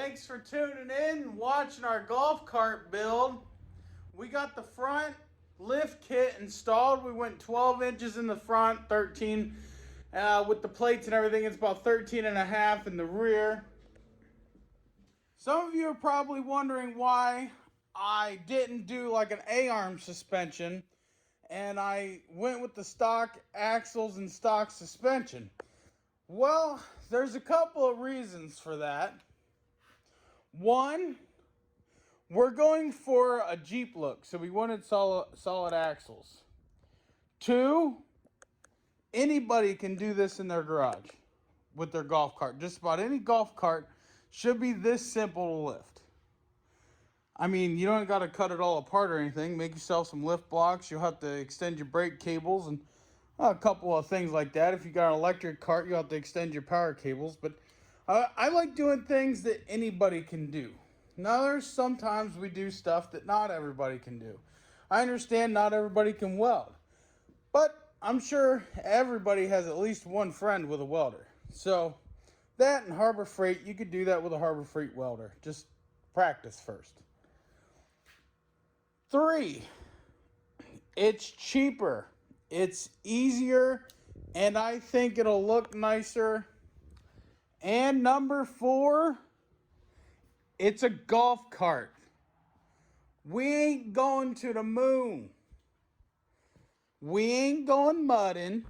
Thanks for tuning in and watching our golf cart build. We got the front lift kit installed. We went 12 inches in the front, 13 with the plates and everything. It's about 13 and a half in the rear. Some of you are probably wondering why I didn't do like an A-arm suspension and I went with the stock axles and stock suspension. Well, there's a couple of reasons for that. One, we're going for a Jeep look, so we wanted solid axles. Two, anybody can do this in their garage with their golf cart. Just about any golf cart should be this simple to lift. I mean, you don't got to cut it all apart or anything. Make yourself some lift blocks. You'll have to extend your brake cables and a couple of things like that. If you got an electric cart, you'll have to extend your power cables. But I like doing things that anybody can do. Now, there's sometimes we do stuff that not everybody can do. I understand not everybody can weld. But I'm sure everybody has at least one friend with a welder. So that and Harbor Freight, you could do that with a Harbor Freight welder. Just practice first. 3, it's cheaper. It's easier, and I think it'll look nicer. And number 4, it's a golf cart. We ain't going to the moon. We ain't going mudding.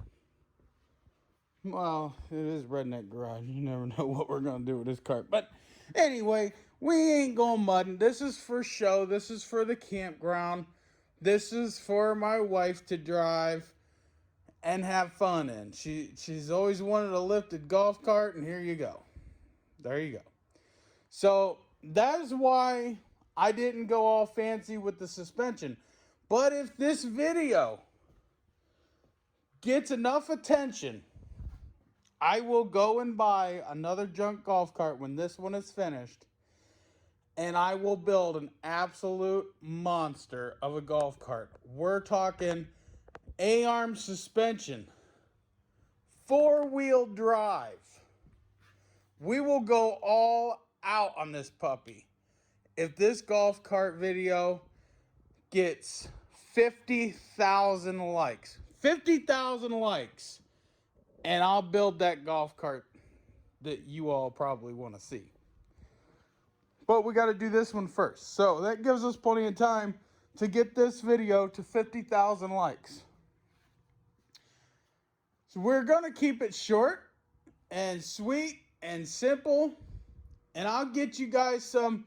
Well, it is Redneck Garage. You never know what we're going to do with this cart. But anyway, we ain't going mudding. This is for show. This is for the campground. This is for my wife to drive and have fun in. She's always wanted a lifted golf cart, and here you go. There you go. So that is why I didn't go all fancy with the suspension. But if this video gets enough attention, I will go and buy another junk golf cart when this one is finished, and I will build an absolute monster of a golf cart. We're talking A-arm suspension, 4-wheel drive. We will go all out on this puppy. If this golf cart video gets 50,000 likes, 50,000 likes, and I'll build that golf cart that you all probably want to see. But we got to do this one first. So that gives us plenty of time to get this video to 50,000 likes. So we're going to keep it short and sweet and simple. And I'll get you guys some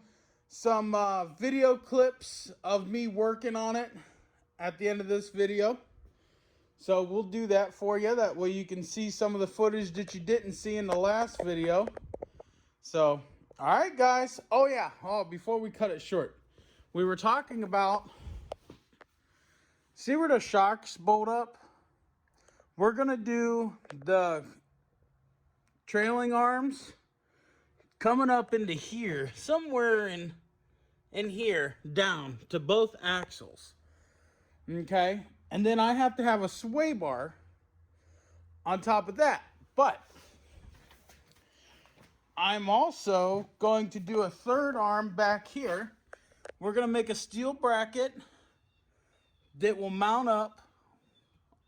video clips of me working on it at the end of this video. So we'll do that for you. That way you can see some of the footage that you didn't see in the last video. So, all right, guys. Oh, yeah. Oh, before we cut it short, we were talking about, see where the shocks bolt up? We're going to do the trailing arms coming up into here, somewhere in here, down to both axles. Okay? And then I have to have a sway bar on top of that. But I'm also going to do a third arm back here. We're going to make a steel bracket that will mount up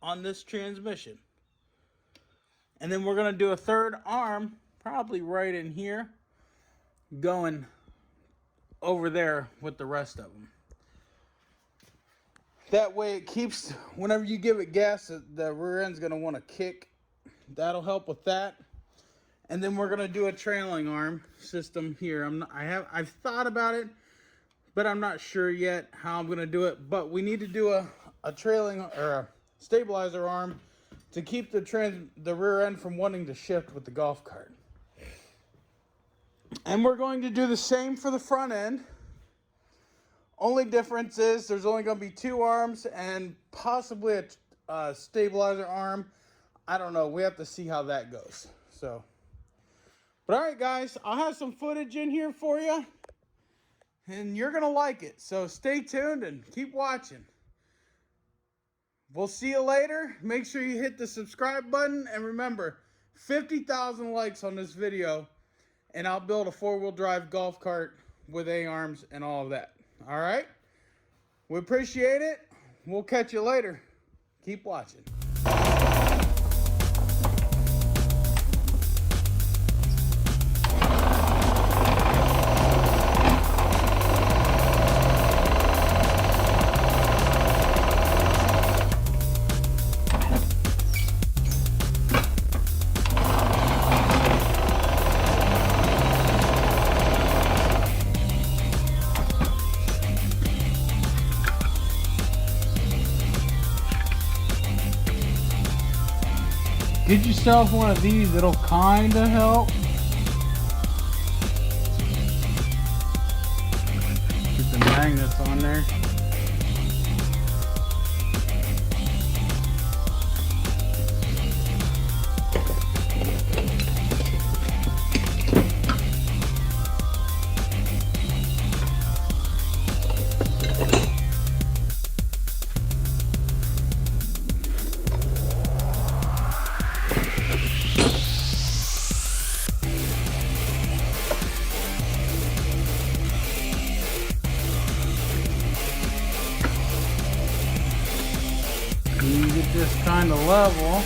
on this transmission. And then we're going to do a third arm, probably right in here, going over there with the rest of them. That way it keeps, whenever you give it gas, the rear end's going to want to kick. That'll help with that. And then we're going to do a trailing arm system here. I've thought about it, but I'm not sure yet how I'm going to do it. But we need to do a trailing or a stabilizer arm to keep the rear end from wanting to shift with the golf cart. And we're going to do the same for the front end. Only difference is there's only going to be 2 arms and possibly a stabilizer arm. I don't know. We have to see how that goes. So, but all right, guys, I'll have some footage in here for you, and you're going to like it. So stay tuned and keep watching. We'll see you later. Make sure you hit the subscribe button, and remember, 50,000 likes on this video, and I'll build a 4-wheel drive golf cart with A-arms and all of that. All right? We appreciate it. We'll catch you later. Keep watching. Get yourself one of these, it'll kinda help. Get the magnets on there. When you get this kind of level,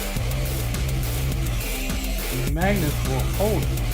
the magnets will hold it.